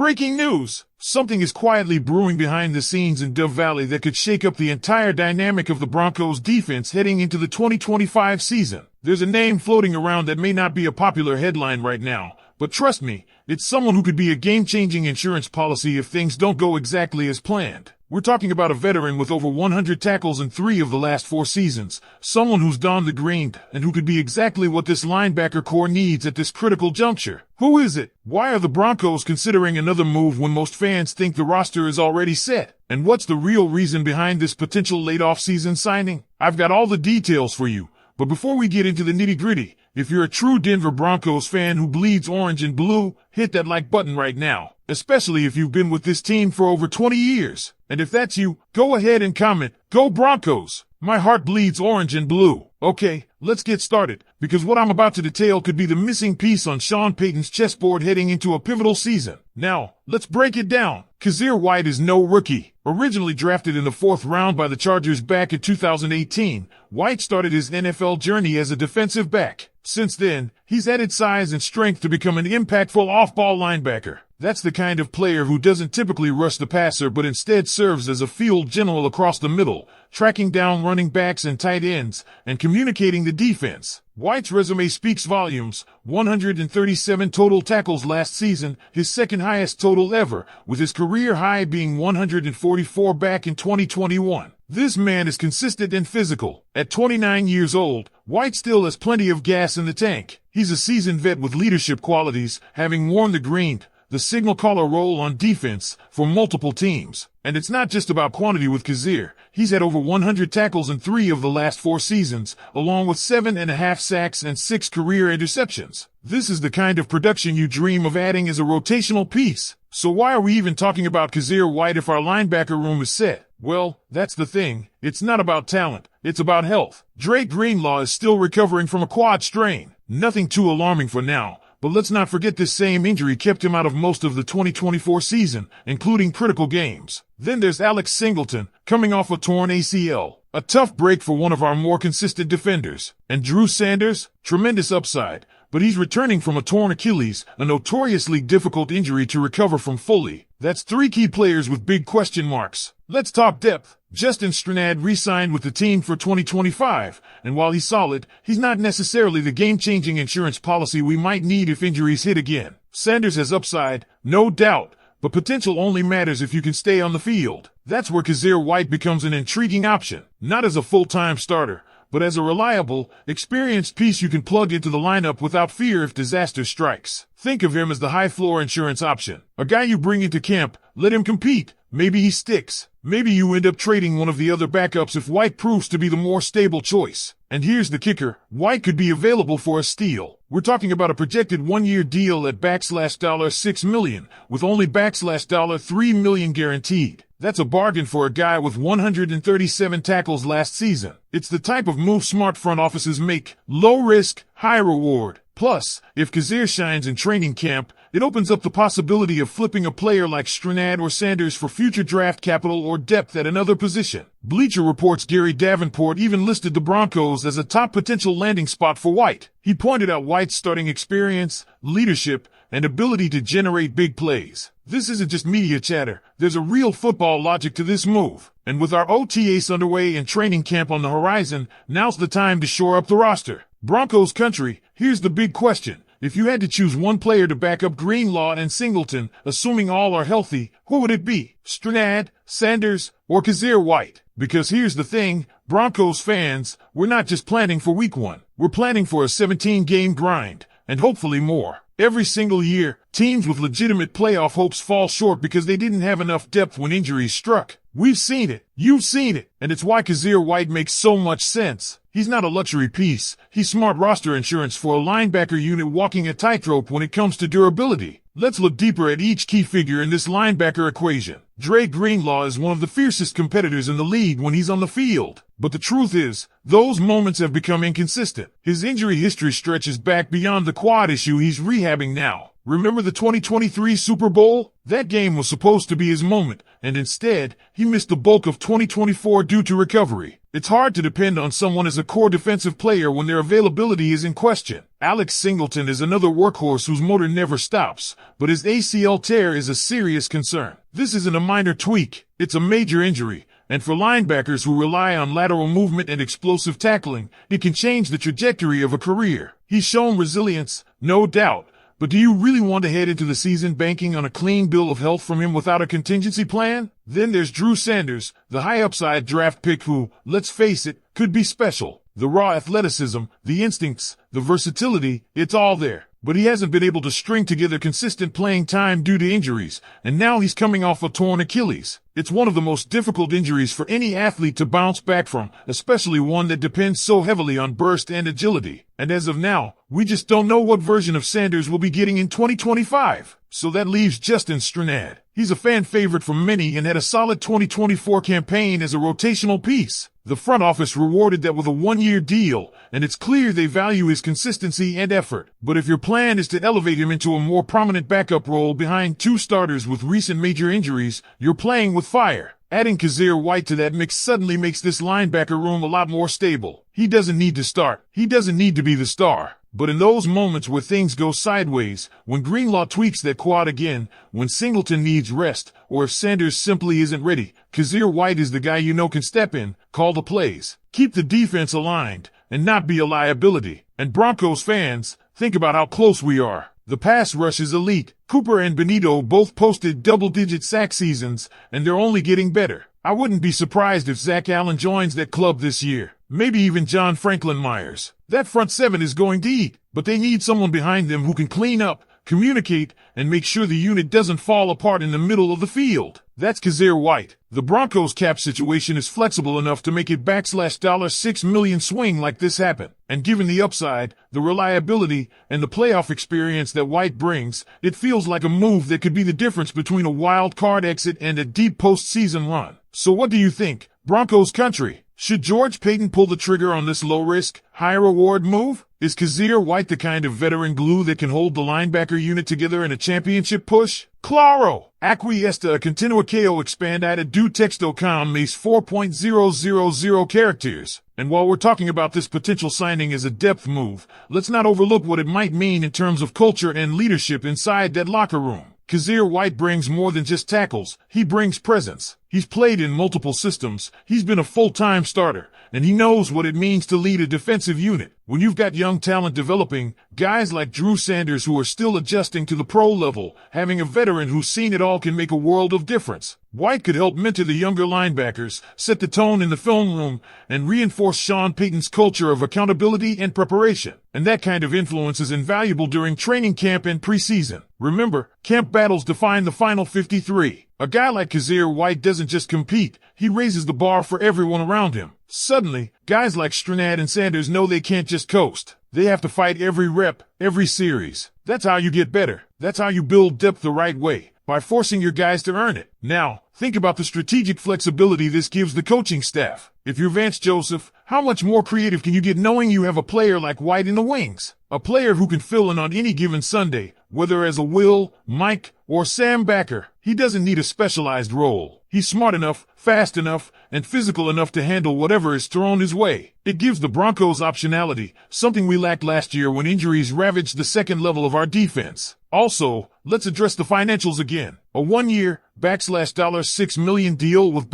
Breaking news! Something is quietly brewing behind the scenes in Dove Valley that could shake up the entire dynamic of the Broncos defense heading into the 2025 season. There's a name floating around that may not be a popular headline right now, but trust me, it's someone who could be a game-changing insurance policy if things don't go exactly as planned. We're talking about a veteran with over 100 tackles in 3 of the last 4 seasons, someone who's donned the green and who could be exactly what this linebacker core needs at this critical juncture. Who is it? Why are the Broncos considering another move when most fans think the roster is already set? And what's the real reason behind this potential late off-season signing? I've got all the details for you, but before we get into the nitty-gritty, if you're a true Denver Broncos fan who bleeds orange and blue, hit that like button right now, especially if you've been with this team for over 20 years. And if that's you, go ahead and comment, "Go Broncos! My heart bleeds orange and blue." Okay, let's get started, because what I'm about to detail could be the missing piece on Sean Payton's chessboard heading into a pivotal season. Now, let's break it down. Kyzir White is no rookie. Originally drafted in the 4th round by the Chargers back in 2018, White started his NFL journey as a defensive back. Since then, he's added size and strength to become an impactful off-ball linebacker. That's the kind of player who doesn't typically rush the passer but instead serves as a field general across the middle, tracking down running backs and tight ends, and communicating the defense. White's resume speaks volumes: 137 total tackles last season, his second highest total ever, with his career high being 144 back in 2021. This man is consistent and physical. At 29 years old, White still has plenty of gas in the tank. He's a seasoned vet with leadership qualities, having worn the green, the signal caller role on defense, for multiple teams. And it's not just about quantity with Kyzir. He's had over 100 tackles in 3 of the last 4 seasons, along with 7.5 sacks and 6 career interceptions. This is the kind of production you dream of adding as a rotational piece. So why are we even talking about Kyzir White if our linebacker room is set? Well, that's the thing. It's not about talent. It's about health. Drake Greenlaw is still recovering from a quad strain. Nothing too alarming for now. But let's not forget this same injury kept him out of most of the 2024 season, including critical games. Then there's Alex Singleton, coming off a torn ACL. A tough break for one of our more consistent defenders. And Drew Sanders, tremendous upside, but he's returning from a torn Achilles, a notoriously difficult injury to recover from fully. That's 3 key players with big question marks. Let's talk depth. Justin Strnad re-signed with the team for 2025, and while he's solid, he's not necessarily the game-changing insurance policy we might need if injuries hit again. Sanders has upside, no doubt, but potential only matters if you can stay on the field. That's where Kyzir White becomes an intriguing option, not as a full-time starter, but as a reliable, experienced piece you can plug into the lineup without fear if disaster strikes. Think of him as the high-floor insurance option. A guy you bring into camp, let him compete. Maybe he sticks. Maybe you end up trading one of the other backups if White proves to be the more stable choice. And here's the kicker. White could be available for a steal. We're talking about a projected 1-year deal at $6 million, with only $3 million guaranteed. That's a bargain for a guy with 137 tackles last season. It's the type of move smart front offices make. Low risk, high reward. Plus, if Kyzir shines in training camp, it opens up the possibility of flipping a player like Strnad or Sanders for future draft capital or depth at another position. Bleacher Report's Gary Davenport even listed the Broncos as a top potential landing spot for White. He pointed out White's starting experience, leadership, and ability to generate big plays. This isn't just media chatter. There's a real football logic to this move. And with our OTAs underway and training camp on the horizon, now's the time to shore up the roster. Broncos country, here's the big question. If you had to choose one player to back up Greenlaw and Singleton, assuming all are healthy, who would it be? Strnad, Sanders, or Kyzir White? Because here's the thing, Broncos fans, we're not just planning for week 1. We're planning for a 17-game grind, and hopefully more. Every single year, teams with legitimate playoff hopes fall short because they didn't have enough depth when injuries struck. We've seen it. You've seen it. And it's why Kyzir White makes so much sense. He's not a luxury piece. He's smart roster insurance for a linebacker unit walking a tightrope when it comes to durability. Let's look deeper at each key figure in this linebacker equation. Drake Greenlaw is one of the fiercest competitors in the league when he's on the field. But the truth is, those moments have become inconsistent. His injury history stretches back beyond the quad issue he's rehabbing now. Remember the 2023 Super Bowl? That game was supposed to be his moment, and instead, he missed the bulk of 2024 due to recovery. It's hard to depend on someone as a core defensive player when their availability is in question. Alex Singleton is another workhorse whose motor never stops, but his ACL tear is a serious concern. This isn't a minor tweak, it's a major injury. And for linebackers who rely on lateral movement and explosive tackling, it can change the trajectory of a career. He's shown resilience, no doubt, but do you really want to head into the season banking on a clean bill of health from him without a contingency plan? Then there's Drew Sanders, the high-upside draft pick who, let's face it, could be special. The raw athleticism, the instincts, the versatility, it's all there. But he hasn't been able to string together consistent playing time due to injuries, and now he's coming off a torn Achilles. It's one of the most difficult injuries for any athlete to bounce back from, especially one that depends so heavily on burst and agility. And as of now, we just don't know what version of Sanders we'll be getting in 2025. So that leaves Justin Strnad. He's a fan favorite for many and had a solid 2024 campaign as a rotational piece. The front office rewarded that with a one-year deal, and it's clear they value his consistency and effort. But if your plan is to elevate him into a more prominent backup role behind two starters with recent major injuries, you're playing with fire. Adding Kazir White to that mix suddenly makes this linebacker room a lot more stable. He doesn't need to start. He doesn't need to be the star. But in those moments where things go sideways, when Greenlaw tweaks that quad again, when Singleton needs rest, or if Sanders simply isn't ready, Kazir White is the guy you know can step in, call the plays, keep the defense aligned, and not be a liability. And Broncos fans, think about how close we are. The pass rush is elite. Cooper and Benito both posted double-digit sack seasons, and they're only getting better. I wouldn't be surprised if Zach Allen joins that club this year. Maybe even John Franklin Myers. That front seven is going to eat, but they need someone behind them who can clean up, communicate, and make sure the unit doesn't fall apart in the middle of the field. That's Kazir White. The Broncos cap situation is flexible enough to make it $6 million swing like this happen. And given the upside, the reliability, and the playoff experience that White brings, it feels like a move that could be the difference between a wild card exit and a deep postseason run. So what do you think, Broncos country? Should George Payton pull the trigger on this low-risk, high-reward move? Is Kazir White the kind of veteran glue that can hold the linebacker unit together in a championship push? Claro! Acquiesta continua KO expandada do texto com mais 4.000 characters. And while we're talking about this potential signing as a depth move, let's not overlook what it might mean in terms of culture and leadership inside that locker room. Kazir White brings more than just tackles, he brings presence. He's played in multiple systems, he's been a full-time starter, and he knows what it means to lead a defensive unit. When you've got young talent developing, guys like Drew Sanders who are still adjusting to the pro level, having a veteran who's seen it all can make a world of difference. White could help mentor the younger linebackers, set the tone in the film room, and reinforce Sean Payton's culture of accountability and preparation. And that kind of influence is invaluable during training camp and preseason. Remember, camp battles define the final 53. A guy like Kazir White doesn't just compete, he raises the bar for everyone around him. Suddenly, guys like Strnad and Sanders know they can't just coast. They have to fight every rep, every series. That's how you get better. That's how you build depth the right way, by forcing your guys to earn it. Now, think about the strategic flexibility this gives the coaching staff. If you're Vance Joseph, how much more creative can you get knowing you have a player like White in the wings? A player who can fill in on any given Sunday, whether as a Will, Mike, or Sam backer. He doesn't need a specialized role. He's smart enough, fast enough, and physical enough to handle whatever is thrown his way. It gives the Broncos optionality, something we lacked last year when injuries ravaged the second level of our defense. Also, let's address the financials again. A one-year, $6 million deal with